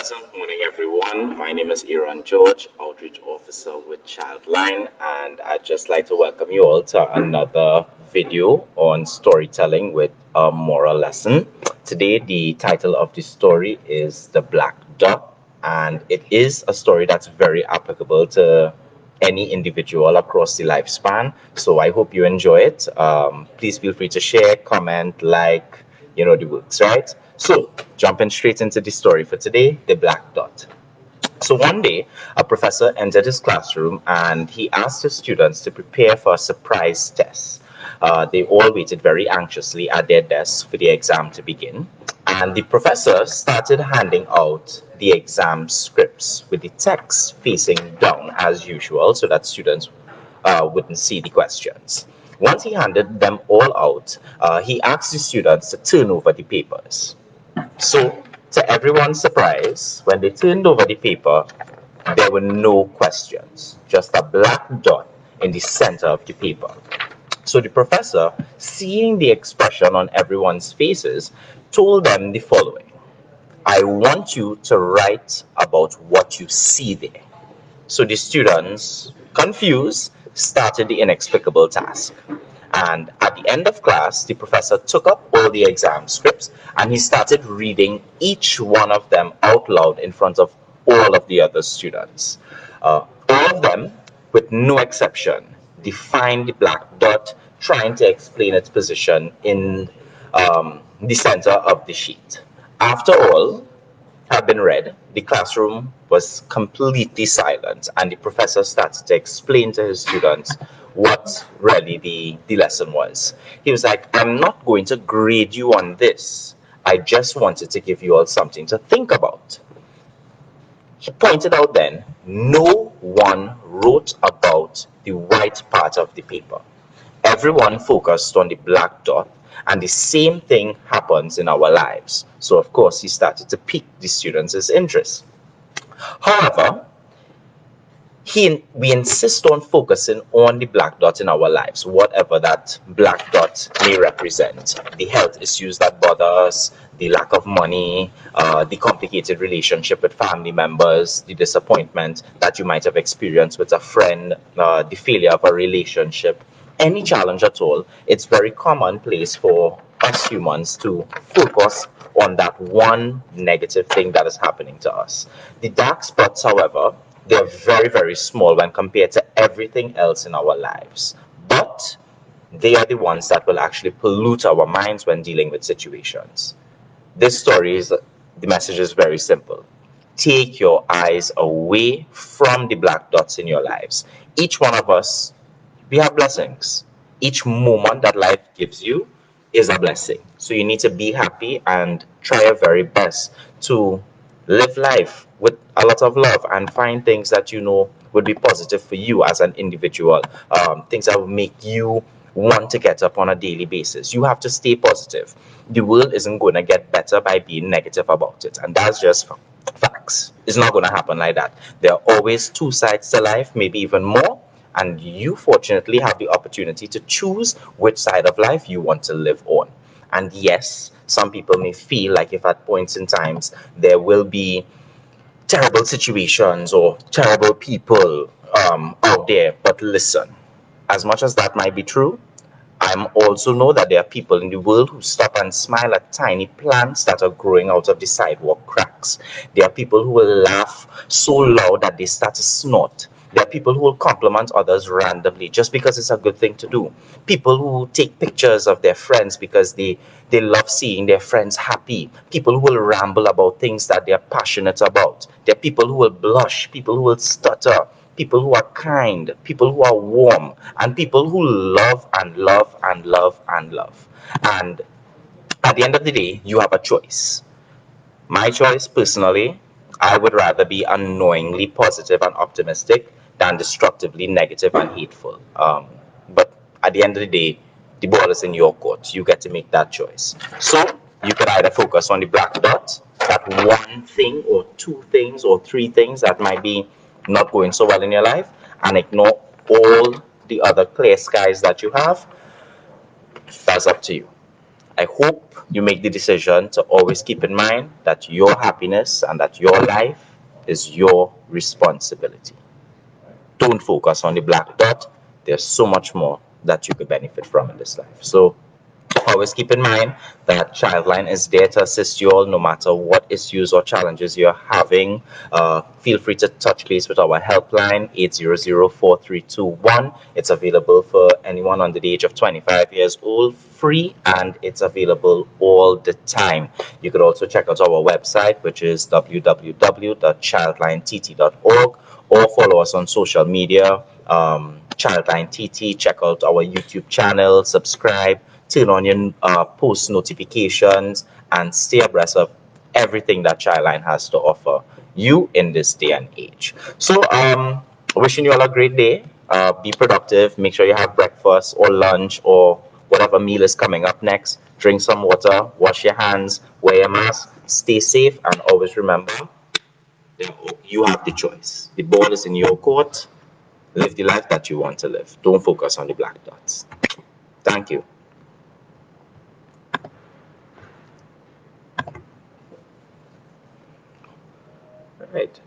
Pleasant morning, everyone. My name is Aaron George, Outreach Officer with ChildLine, and I'd just like to welcome you all to another video on storytelling with a moral lesson. Today, the title of the story is The Black Dot, and it is a story that's very applicable to any individual across the lifespan. So I hope you enjoy it. Please feel free to share, comment, like, the works, right? So, jumping straight into the story for today, the black dot. So one day, a professor entered his classroom and he asked his students to prepare for a surprise test. They all waited very anxiously at their desks for the exam to begin. And the professor started handing out the exam scripts with the text facing down as usual so that students wouldn't see the questions. Once he handed them all out, he asked the students to turn over the papers. So, to everyone's surprise, when they turned over the paper, there were no questions, just a black dot in the center of the paper. So the professor, seeing the expression on everyone's faces, told them the following: I want you to write about what you see there. So the students, confused, started the inexplicable task. And at the end of class, the professor took up all the exam scripts and he started reading each one of them out loud in front of all of the other students. All of them, with no exception, defined the black dot, trying to explain its position in the center of the sheet. After all had been read, the classroom was completely silent, and the professor started to explain to his students what really the lesson was. He was like, I'm not going to grade you on this. I just wanted to give you all something to think about. He pointed out then, no one wrote about the white part of the paper. Everyone focused on the black dot, and the same thing happens in our lives. So, of course, he started to pique the students' interest. However, we insist on focusing on the black dot in our lives, whatever that black dot may represent. The health issues that bother us, the lack of money, the complicated relationship with family members, the disappointment that you might have experienced with a friend, the failure of a relationship, any challenge at all. It's very commonplace for us humans to focus on that one negative thing that is happening to us. The dark spots, however, they're very, very small when compared to everything else in our lives. But they are the ones that will actually pollute our minds when dealing with situations. This story is, the message is very simple. Take your eyes away from the black dots in your lives. Each one of us, we have blessings. Each moment that life gives you is a blessing. So you need to be happy and try your very best to live life with a lot of love and find things that you know would be positive for you as an individual, things that will make you want to get up on a daily basis. You have to stay positive. The world isn't going to get better by being negative about it, and that's just facts. It's not going to happen like that. There are always two sides to life, maybe even more, and you fortunately have the opportunity to choose which side of life you want to live on. And yes, some people may feel like if at points in times there will be terrible situations or terrible people out there, but listen, as much as that might be true, I also know that there are people in the world who stop and smile at tiny plants that are growing out of the sidewalk cracks. There are people who will laugh so loud that they start to snort. There are people who will compliment others randomly just because it's a good thing to do. People who take pictures of their friends because they love seeing their friends happy. People who will ramble about things that they're passionate about. There are people who will blush, people who will stutter, people who are kind, people who are warm, and people who love and love and love and love. And at the end of the day, you have a choice. My choice, personally, I would rather be unknowingly positive and optimistic than destructively negative and hateful. But at the end of the day, the ball is in your court. You get to make that choice. So you could either focus on the black dot, that one thing or two things or three things that might be not going so well in your life, and ignore all the other clear skies that you have. That's up to you. I hope you make the decision to always keep in mind that your happiness and that your life is your responsibility. Don't focus on the black dot. There's so much more that you could benefit from in this life. So always keep in mind that Childline is there to assist you all no matter what issues or challenges you're having. Feel free to touch base with our helpline 800-4321. It's available for anyone under the age of 25 years old, free, and it's available all the time. You could also check out our website, which is www.childlinett.org, or follow us on social media, Childline TT. Check out our YouTube channel, subscribe, turn on your post notifications, and stay abreast of everything that Childline has to offer you in this day and age. So, wishing you all a great day. Be productive. Make sure you have breakfast or lunch or whatever meal is coming up next. Drink some water, wash your hands, wear your mask, stay safe, and always remember that you have the choice. The ball is in your court. Live the life that you want to live. Don't focus on the black dots. Thank you. All right.